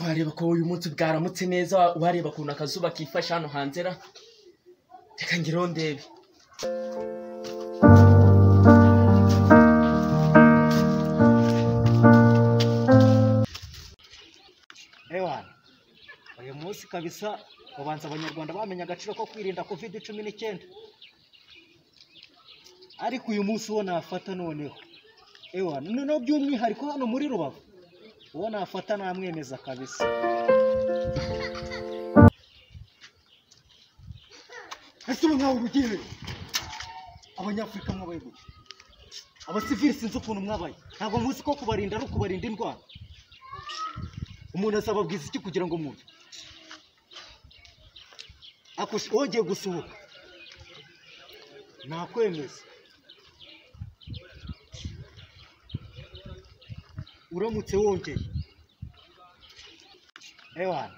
Wareba ko uyu munsi bwaramutse neza, wareba kuntu akazuba kifasha hano hanze ra. Reka ngiro ndebe. Ewa, uyu munsi kabisa ubanza abanyarwanda bamenya agaciro ko kwirinda COVID-19. Ariko uyu munsi uwo nafata noneho. Ewa, noneho by'umwihariko hano muri Rubavu. Uwo nafata namwemeza kabisa. Ese ubu nkawe urugiye? Abanyafurika mwabaye gute? Abasivili sinzi ukuntu mwabaye. Ntabwo muzi ko kubarinda ari ukubarinda indwara. Umuntu asababwiza iki kugira ngo mwumve? Wongeye gusohoka nakwemeza. Uramutse wongeye ewa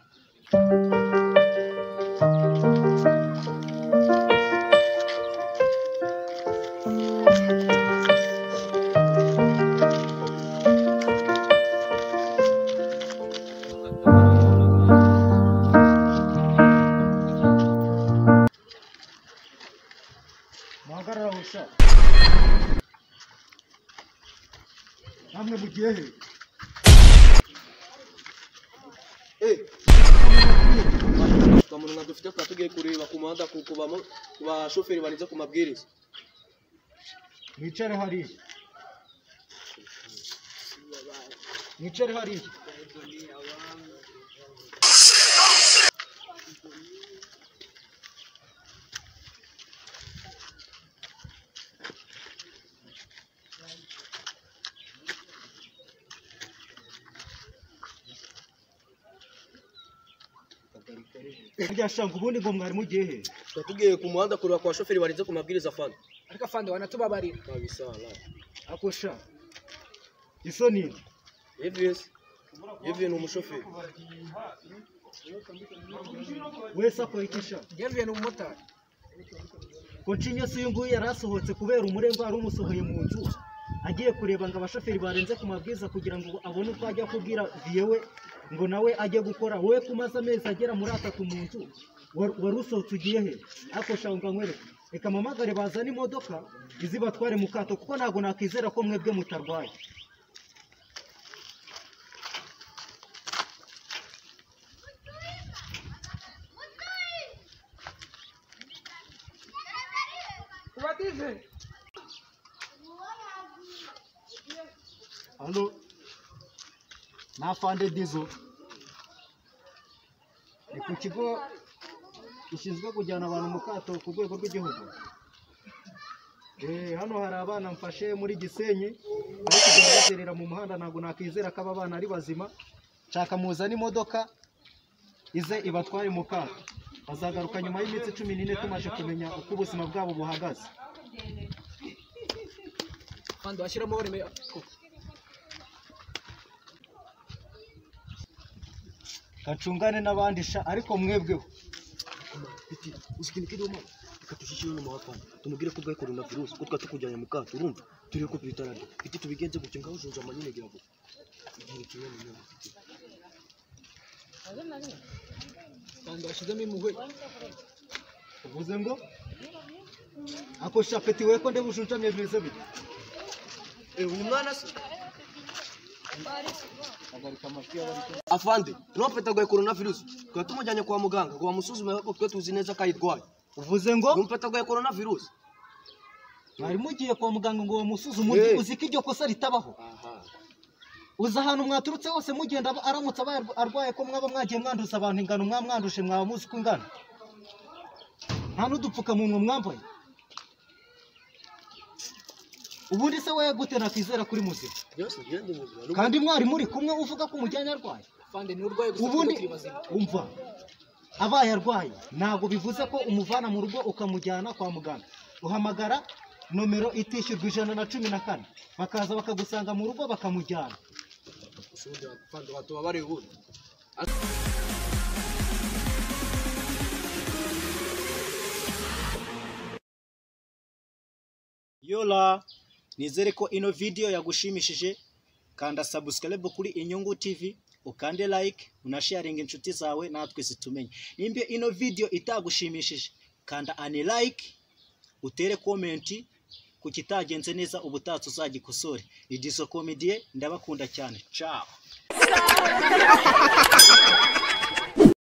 Magarara husha namwe mugiye he? Kamuntu dufite kwa tugiye kureba ku muhanda kubamo ba shoferi banize ku mabwiriza. Mwicare hariya. Mwicare hariya. Harya shanga ubundi ngo mwari mugiye he? Tugiye ku muhanda kureba kwa shoferi banize ku mabwiriza Afande. Ariko Afande wanatubabarira. Babisala. Akosha. Isoni. Yevi ni umushoferi. Wese akoyikisha. Yevi ni umumotari. Ko ncinya se uyu nguyu yarasohotse kubera umurengo ari umusohoye mu nzu. Agiye kureba ngo abashoferi barenze ku mabwiriza kugira ngo abone uko ajya kubwira viyewe ngo nawe ajye gukora. Wowe kumaza amezi agera muri 3 mu nzu wari usohotse ugiye he? Akosha ngo nkwereke. Reka mamagare bazana imodoka izibatware mukato kuko ntago nakizera ko mwebwe mutarwaye. Kubatize. Halo. Na Afande Dizo. Ni ku kigo ishinzwe kujyana abantu mukato ku rwego rw'igihugu. Hano hari abana mfashe muri Gisenyi bari kugenda baterera mu muhanda, ntago nakizera ko aba bana ari bazima. Nshaka muzana imodoka ize ibatware mukato. Bazagaruka nyuma y'iminsi 14 tumaje kumenya uko ubuzima bwabo buhagaze. Afande washyiramo reme. Gacungane n'abandisha ariko mwebweho. Usikini kidomo. Katushishiwe mu mawapana. Tumugire ko bwa coronavirus ko twatukujyanye mu kato urumva. Turi ko bitarade. Biti tubigenze gutyo ngaho junja amanyine girabo. Igihe kimwe mu nyuma. Afande washizemo impuhwe. Uvuze ngo akosha peti we ko ndebujunjamye bimeze bite? Uyu mwana se agarika amashyi y'abari. Afande, no peta gwa coronavirus. Kwa tumujyanye kwa muganga ngo bamusuzume ko twe tuzi neza kayitwaye. Uvuze ngo no peta gwa coronavirus. Mwari mugiye kwa muganga ngo bamusuzume, uzi ko iryo kosa ritabaho. Uza ahantu mwaturutse hose mugenda aramutse arwaye ko mwaba mwagiye mwanduza abantu ingano mwamwandushe mwaba muzi ko ingano. Nta n'udupfukamunwa mwambaye. Ubundi se wewe gute nakizera kuri muzima? Kandi mwari muri kumwe uvuga ko umujyanye arwaye. Afande ni urwaye gusa ubundi umva abaye arwaye ntago bivuze ko umuvana mu rugo ukamujyana kwa muganga. Uhamagara nomero itishyurwa 114 bakaza bakagusanga mu rugo bakamujyana. Usundi Afande watu babare ubundi. Yola, nizere ko ino video yagushimishije. Kanda subscribe kuri Inyungu TV, ukande like, unasharinga inshuti zawe natwe zitumenye. Nimbe ino video itagushimishije, kanda like, utere comment ku kitagenze neza ubutatsi uzagikosore. Dizo Comedy ndabakunda cyane. Ciao.